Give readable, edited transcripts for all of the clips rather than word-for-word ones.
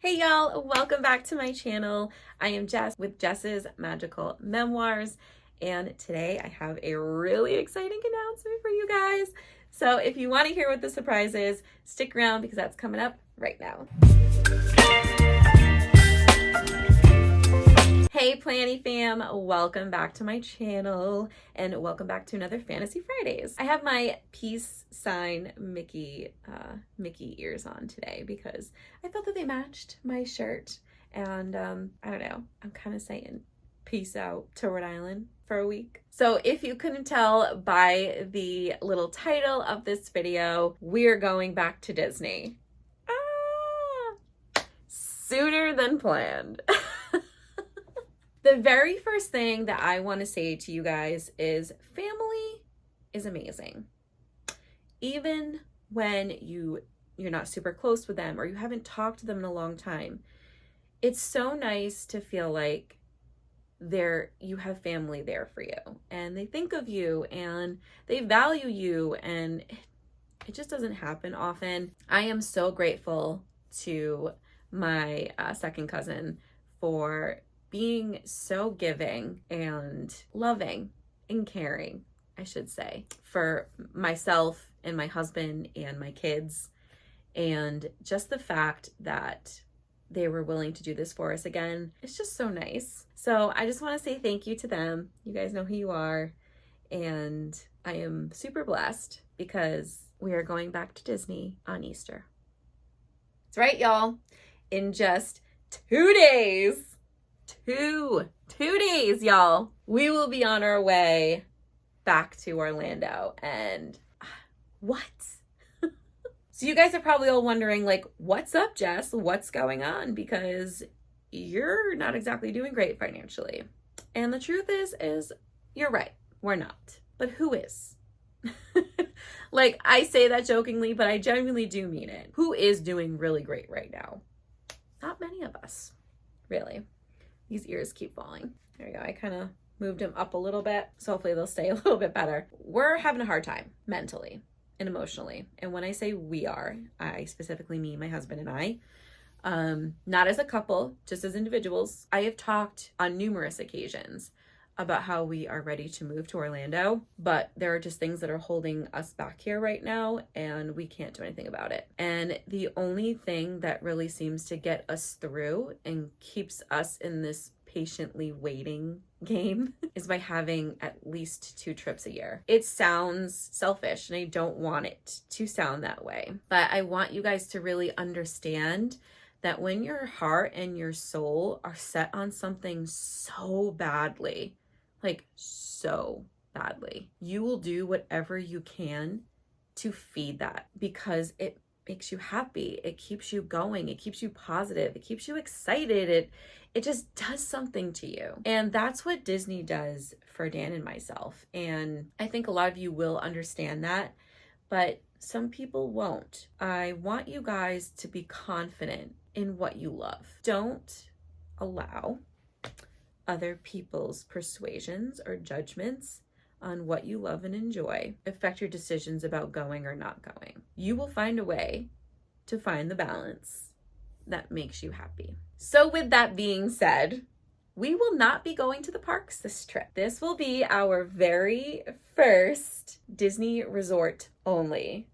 Hey y'all, welcome back to my channel. I am Jess with Jess's Magical Memoirs, and today I have a really exciting announcement for you guys. So if you want to hear what the surprise is, stick around because that's coming up right now. Hey Planny fam, welcome back to my channel and welcome back to another Fantasy Fridays. I have my peace sign Mickey ears on today because I felt that they matched my shirt, and I don't know, I'm kind of saying peace out to Rhode Island for a week. So if you couldn't tell by the little title of this video, we're going back to Disney. Sooner than planned. The very first thing that I want to say to you guys is family is amazing. Even when you're not super close with them or you haven't talked to them in a long time, it's so nice to feel like you have family there for you and they think of you and they value you, and it just doesn't happen often. I am so grateful to my second cousin for being so giving and loving and caring, I should say, for myself and my husband and my kids. And just the fact that they were willing to do this for us again, it's just so nice. So I just want to say thank you to them. You guys know who you are. And I am super blessed because we are going back to Disney on Easter. That's right, y'all. In just 2 days. Two days, y'all, we will be on our way back to Orlando. And what? So you guys are probably all wondering, like, what's up, Jess? What's going on? Because you're not exactly doing great financially. And the truth is you're right. We're not. But who is? Like, I say that jokingly, but I genuinely do mean it. Who is doing really great right now? Not many of us, really. These ears keep falling. There we go. I kind of moved them up a little bit, so hopefully they'll stay a little bit better. We're having a hard time mentally and emotionally. And when I say we are, I specifically mean my husband and I. Not as a couple, just as individuals. I have talked on numerous occasions about how we are ready to move to Orlando, but there are just things that are holding us back here right now, and we can't do anything about it. And the only thing that really seems to get us through and keeps us in this patiently waiting game is by having at least 2 trips a year. It sounds selfish, and I don't want it to sound that way, but I want you guys to really understand that when your heart and your soul are set on something so badly, like so badly, you will do whatever you can to feed that because it makes you happy. It keeps you going. It keeps you positive. It keeps you excited. It just does something to you. And that's what Disney does for Dan and myself. And I think a lot of you will understand that, but some people won't. I want you guys to be confident in what you love. Don't allow other people's persuasions or judgments on what you love and enjoy affect your decisions about going or not going. You will find a way to find the balance that makes you happy. So with that being said, we will not be going to the parks this trip. This will be our very first Disney resort only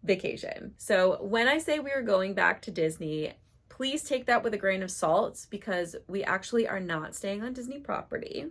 vacation. So when I say we are going back to Disney, please take that with a grain of salt because we actually are not staying on Disney property.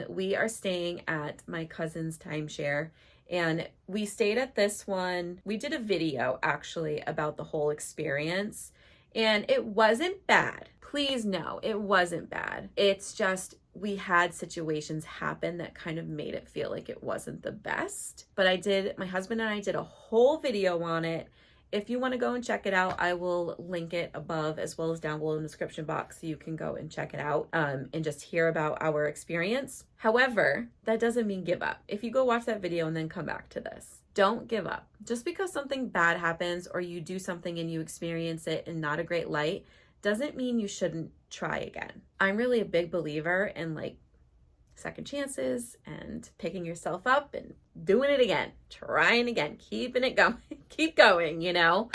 We are staying at my cousin's timeshare, and we stayed at this one. We did a video actually about the whole experience, and it wasn't bad. Please know, it wasn't bad. It's just we had situations happen that kind of made it feel like it wasn't the best. But my husband and I did a whole video on it. If you want to go and check it out, I will link it above as well as down below in the description box so you can go and check it out and just hear about our experience. However, that doesn't mean give up. If you go watch that video and then come back to this, don't give up. Just because something bad happens or you do something and you experience it in not a great light doesn't mean you shouldn't try again. I'm really a big believer in like second chances and picking yourself up and doing it again, trying again, keeping it going, keep going, you know?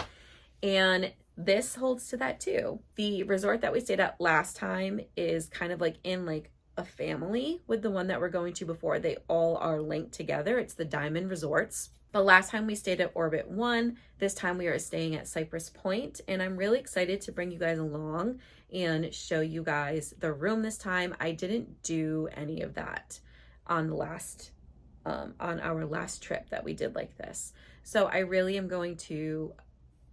And this holds to that too. The resort that we stayed at last time is kind of like in like a family with the one that we're going to before. They all are linked together. It's the Diamond Resorts. But last time we stayed at Orbit 1, this time we are staying at Cypress Point, and I'm really excited to bring you guys along and show you guys the room this time. I didn't do any of that on the last on our last trip that we did like this. So I really am going to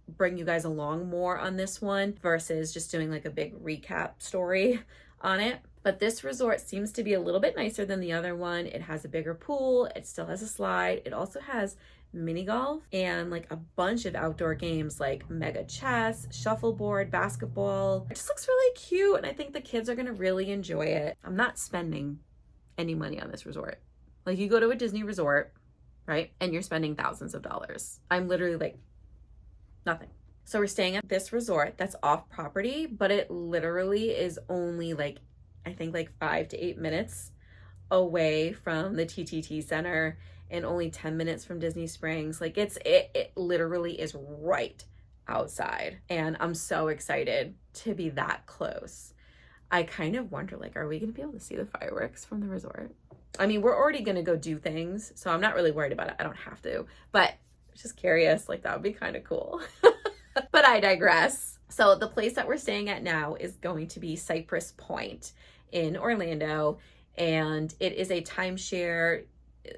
bring you guys along more on this one versus just doing like a big recap story on it. But this resort seems to be a little bit nicer than the other one. It has a bigger pool. It still has a slide. It also has mini golf and like a bunch of outdoor games like mega chess, shuffleboard, basketball. It just looks really cute, and I think the kids are gonna really enjoy it. I'm not spending any money on this resort. Like, you go to a Disney resort, right? And you're spending thousands of dollars. I'm literally like, nothing. So we're staying at this resort that's off property, but it literally is only like, I think like 5 to 8 minutes away from the TTT Center and only 10 minutes from Disney Springs. Like, it literally is right outside, and I'm so excited to be that close. I kind of wonder, like, are we gonna be able to see the fireworks from the resort? I mean, we're already gonna go do things, so I'm not really worried about it. I don't have to, but just curious, like, that would be kind of cool. But I digress. So the place that we're staying at now is going to be Cypress Point in Orlando, and it is a timeshare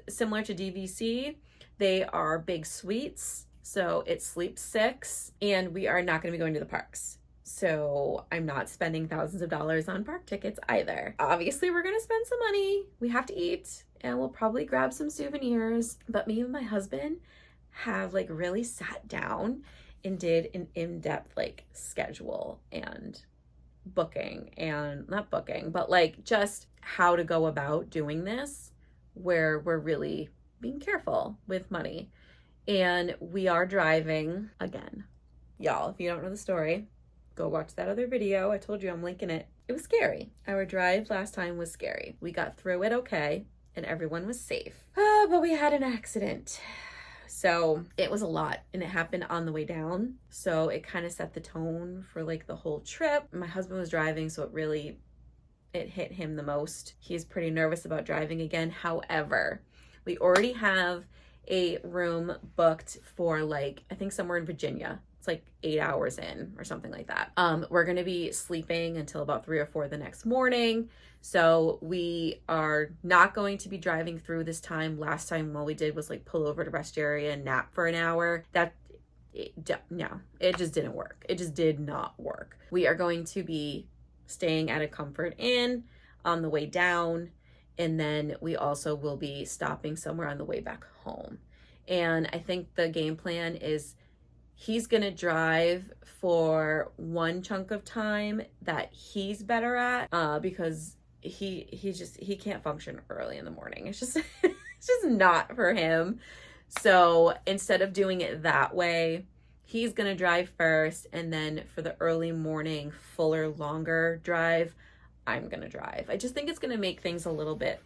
similar to DVC. They are big suites, so it sleeps 6, and we are not going to be going to the parks. So I'm not spending thousands of dollars on park tickets either. Obviously, we're going to spend some money. We have to eat, and we'll probably grab some souvenirs. But me and my husband have like really sat down and did an in-depth like schedule and booking, and not booking, but like just how to go about doing this, where we're really being careful with money. And we are driving again. Y'all, if you don't know the story, go watch that other video. I told you, I'm linking it. It was scary. Our drive last time was scary. We got through it okay, and everyone was safe. But we had an accident. So it was a lot, and it happened on the way down. So it kind of set the tone for like the whole trip. My husband was driving, so it hit him the most. He's pretty nervous about driving again. However, we already have a room booked for like, I think somewhere in Virginia. It's like 8 hours in or something like that. We're going to be sleeping until about 3 or 4 the next morning. So we are not going to be driving through this time. Last time, all we did was like pull over to rest area and nap for an hour. No, it just didn't work. It just did not work. We are going to be staying at a Comfort Inn on the way down, and then we also will be stopping somewhere on the way back home. And I think the game plan is he's gonna drive for one chunk of time that he's better at, because he can't function early in the morning. It's just it's just not for him. So instead of doing it that way, he's gonna drive first, and then for the early morning, fuller, longer drive, I'm gonna drive. I just think it's gonna make things a little bit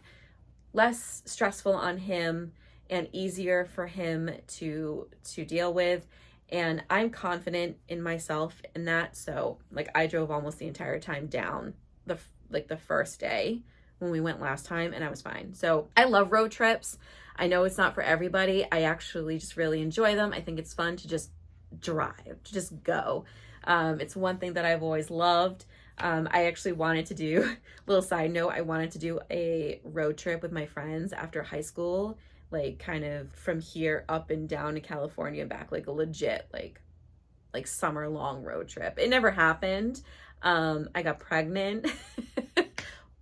less stressful on him and easier for him to deal with. And I'm confident in myself in that. So like, I drove almost the entire time down the first day when we went last time, and I was fine. So I love road trips. I know it's not for everybody. I actually just really enjoy them. I think it's fun to just drive, to just go. It's one thing that I've always loved. I actually wanted to do, little side note, I wanted to do a road trip with my friends after high school, like kind of from here up and down to California and back, like a legit like summer long road trip. It never happened. I got pregnant,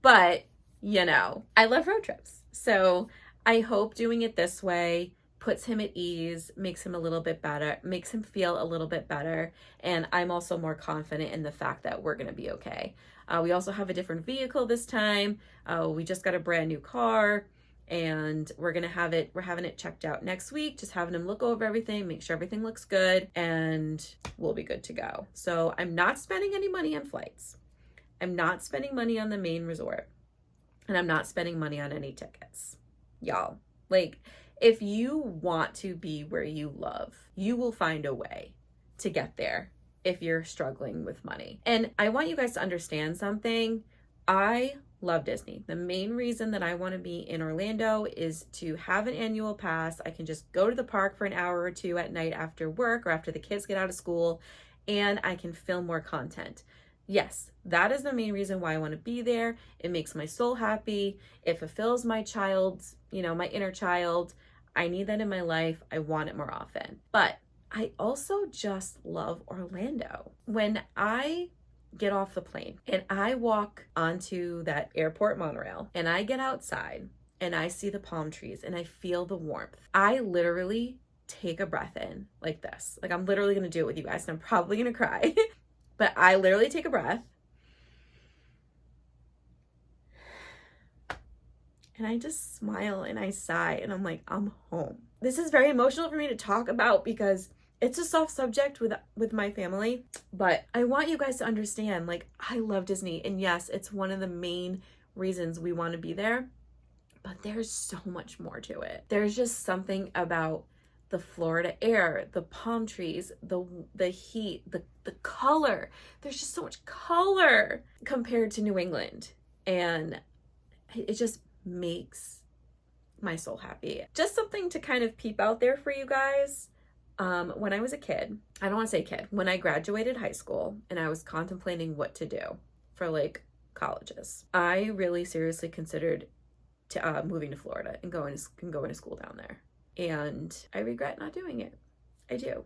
but you know, I love road trips. So I hope doing it this way puts him at ease, makes him a little bit better, makes him feel a little bit better. And I'm also more confident in the fact that we're going to be okay. We also have a different vehicle this time. We just got a brand new car, and we're having it checked out next week, just having him look over everything, make sure everything looks good, and we'll be good to go. So I'm not spending any money on flights. I'm not spending money on the main resort, and I'm not spending money on any tickets. Y'all, like, if you want to be where you love, you will find a way to get there if you're struggling with money. And I want you guys to understand something. I love Disney. The main reason that I want to be in Orlando is to have an annual pass. I can just go to the park for an hour or two at night after work or after the kids get out of school, and I can film more content. Yes, that is the main reason why I want to be there. It makes my soul happy. It fulfills my child's, my inner child. I need that in my life. I want it more often. But I also just love Orlando. When I get off the plane and I walk onto that airport monorail and I get outside and I see the palm trees and I feel the warmth, I literally take a breath in like this. Like, I'm literally going to do it with you guys and I'm probably going to cry, but I literally take a breath and I just smile and I sigh and I'm like, I'm home. This is very emotional for me to talk about because it's a soft subject with my family, but I want you guys to understand, like, I love Disney. And yes, it's one of the main reasons we want to be there, but there's so much more to it. There's just something about the Florida air, the palm trees, the heat, the color. There's just so much color compared to New England. And it just makes my soul happy. Just something to kind of peep out there for you guys. When I was a kid, I don't want to say kid, when I graduated high school and I was contemplating what to do for like colleges, I really seriously considered moving to Florida and going to school down there. And I regret not doing it. I do.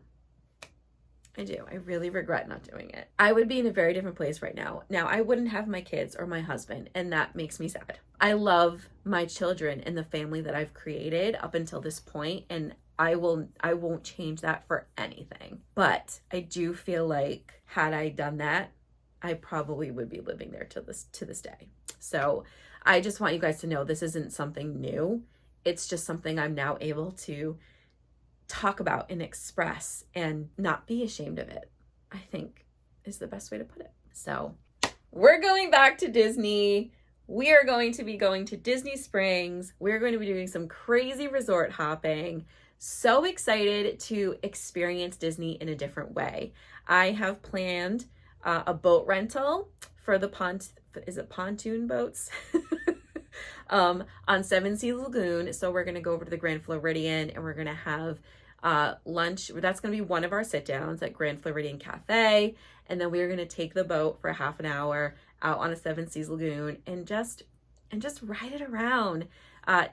I really regret not doing it. I would be in a very different place right now. Now, I wouldn't have my kids or my husband, and that makes me sad. I love my children and the family that I've created up until this point, and I won't change that for anything. But I do feel like had I done that, I probably would be living there to this day. So I just want you guys to know this isn't something new. It's just something I'm now able to talk about and express and not be ashamed of it, I think is the best way to put it. So we're going back to Disney. We are going to be going to Disney Springs. We're going to be doing some crazy resort hopping. So excited to experience Disney in a different way. I have planned a boat rental for the pontoon boats on Seven Seas Lagoon. So we're going to go over to the Grand Floridian and we're going to have lunch. That's going to be one of our sit downs at Grand Floridian Cafe. And then we're going to take the boat for half an hour out on a Seven Seas Lagoon and just ride it around.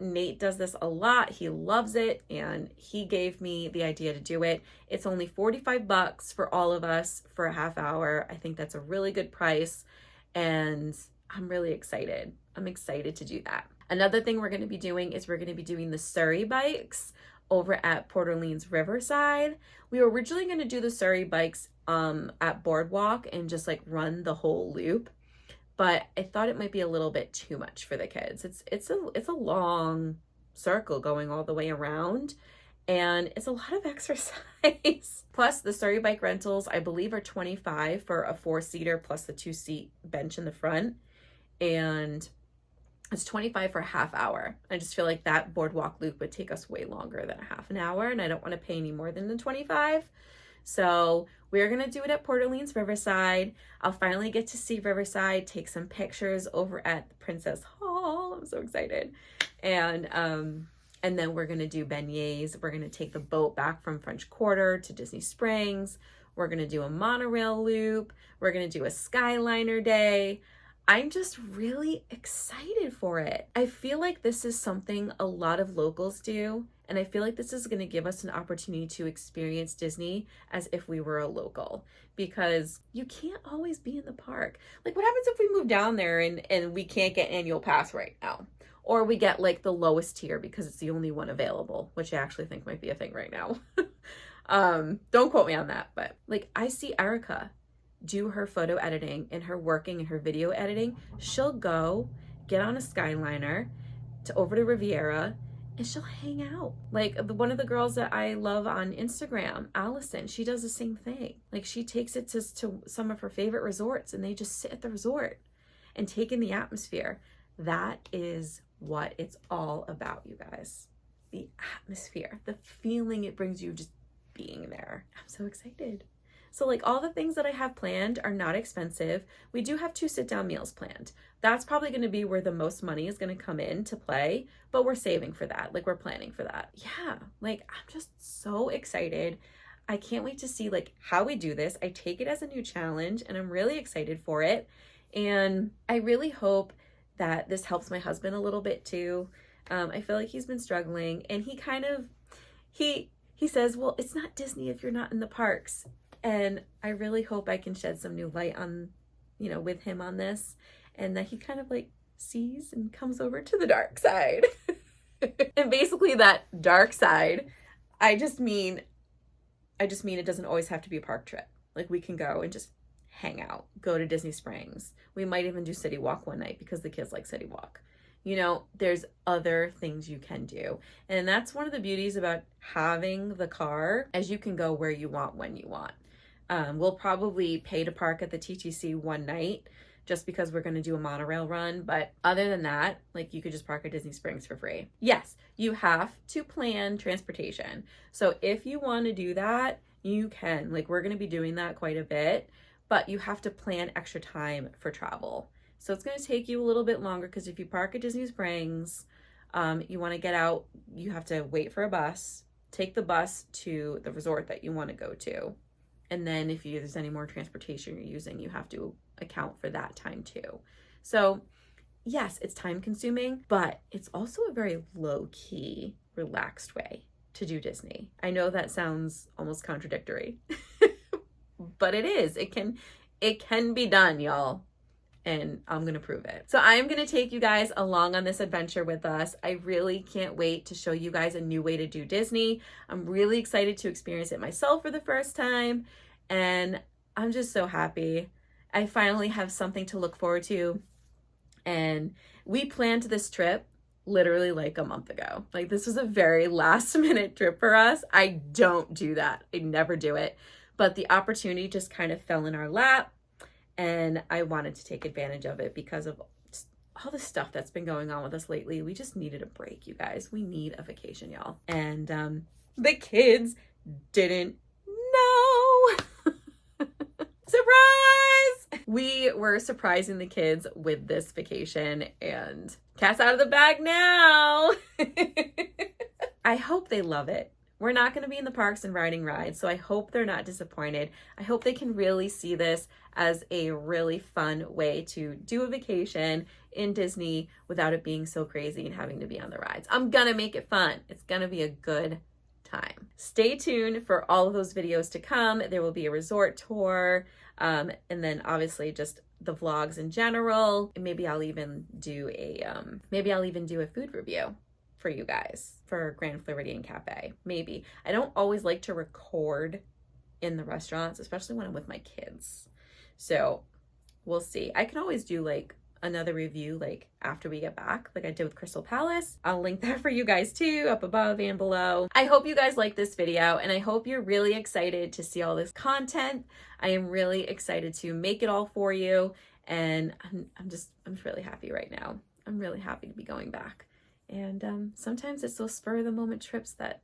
Nate does this a lot. He loves it, and he gave me the idea to do it. It's only $45 for all of us for a half hour. I think that's a really good price, and I'm really excited. I'm excited to do that. Another thing we're going to be doing is we're going to be doing the Surrey bikes over at Port Orleans Riverside. We were originally going to do the Surrey bikes at Boardwalk and just like run the whole loop, but I thought it might be a little bit too much for the kids. It's a long circle going all the way around, and it's a lot of exercise. Plus the Surrey bike rentals, I believe, are $25 for a 4-seater plus the 2-seat bench in the front, and it's $25 for a half hour. I just feel like that boardwalk loop would take us way longer than a half an hour, and I don't want to pay any more than the $25. So we're going to do it at Port Orleans Riverside. I'll finally get to see Riverside, take some pictures over at the Princess Hall. I'm so excited. And then we're going to do beignets. We're going to take the boat back from French Quarter to Disney Springs. We're going to do a monorail loop. We're going to do a Skyliner day. I'm just really excited for it. I feel like this is something a lot of locals do, and I feel like this is going to give us an opportunity to experience Disney as if we were a local, because you can't always be in the park. Like, what happens if we move down there and we can't get annual pass right now? Or we get like the lowest tier because it's the only one available, which I actually think might be a thing right now. Don't quote me on that, but like, I see Erica do her photo editing and her working and her video editing. She'll go get on a Skyliner over to Riviera and she'll hang out. Like one of the girls that I love on Instagram, Allison, she does the same thing. Like she takes it to some of her favorite resorts and they just sit at the resort and take in the atmosphere. That is what it's all about, you guys. The atmosphere, the feeling it brings you just being there. I'm so excited. So like all the things that I have planned are not expensive. We do have 2 sit-down meals planned. That's probably going to be where the most money is going to come in to play, but we're saving for that. Like we're planning for that. Yeah, like I'm just so excited. I can't wait to see like how we do this. I take it as a new challenge and I'm really excited for it. And I really hope that this helps my husband a little bit too. I feel like he's been struggling, and he kind of, he says, well, it's not Disney if you're not in the parks. And I really hope I can shed some new light on, you know, with him on this, and that he kind of like sees and comes over to the dark side. And basically that dark side, I just mean it doesn't always have to be a park trip. Like we can go and just hang out, go to Disney Springs. We might even do City Walk one night because the kids like City Walk. You know, there's other things you can do. And that's one of the beauties about having the car, as you can go where you want, when you want. We'll probably pay to park at the TTC one night just because we're going to do a monorail run. But other than that, like you could just park at Disney Springs for free. Yes, you have to plan transportation. So if you want to do that, you can. Like we're going to be doing that quite a bit, but you have to plan extra time for travel. So it's going to take you a little bit longer because if you park at Disney Springs, you want to get out, you have to wait for a bus, take the bus to the resort that you want to go to. And then if there's any more transportation you're using, you have to account for that time too. So yes, it's time consuming, but it's also a very low key, relaxed way to do Disney. I know that sounds almost contradictory, but it is. It can be done, y'all. And I'm going to prove it. So I'm going to take you guys along on this adventure with us. I really can't wait to show you guys a new way to do Disney. I'm really excited to experience it myself for the first time. And I'm just so happy. I finally have something to look forward to. And we planned this trip literally like a month ago. Like this was a very last minute trip for us. I don't do that. I never do it. But the opportunity just kind of fell in our lap. And I wanted to take advantage of it because of all the stuff that's been going on with us lately. We just needed a break, you guys. We need a vacation, y'all. And the kids didn't know. Surprise! We were surprising the kids with this vacation, and cat's out of the bag now. I hope they love it. We're not going to be in the parks and riding rides, so I hope they're not disappointed. I hope they can really see this as a really fun way to do a vacation in Disney without it being so crazy and having to be on the rides. I'm going to make it fun. It's going to be a good time. Stay tuned for all of those videos to come. There will be a resort tour, and then obviously just the vlogs in general. And maybe I'll even do a food review for you guys for Grand Floridian Cafe. Maybe. I don't always like to record in the restaurants, especially when I'm with my kids. So we'll see. I can always do like another review like after we get back, like I did with Crystal Palace. I'll link that for you guys too, up above and below. I hope you guys like this video, and I hope you're really excited to see all this content. I am really excited to make it all for you, and I'm just really happy right now. I'm really happy to be going back. And sometimes it's those spur of the moment trips that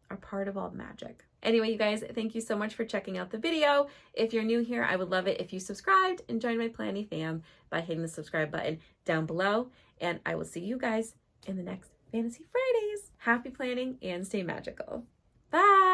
are part of all the magic. Anyway, you guys, thank you so much for checking out the video. If you're new here, I would love it if you subscribed and joined my Planny fam by hitting the subscribe button down below. And I will see you guys in the next Fantasy Fridays. Happy planning and stay magical. Bye.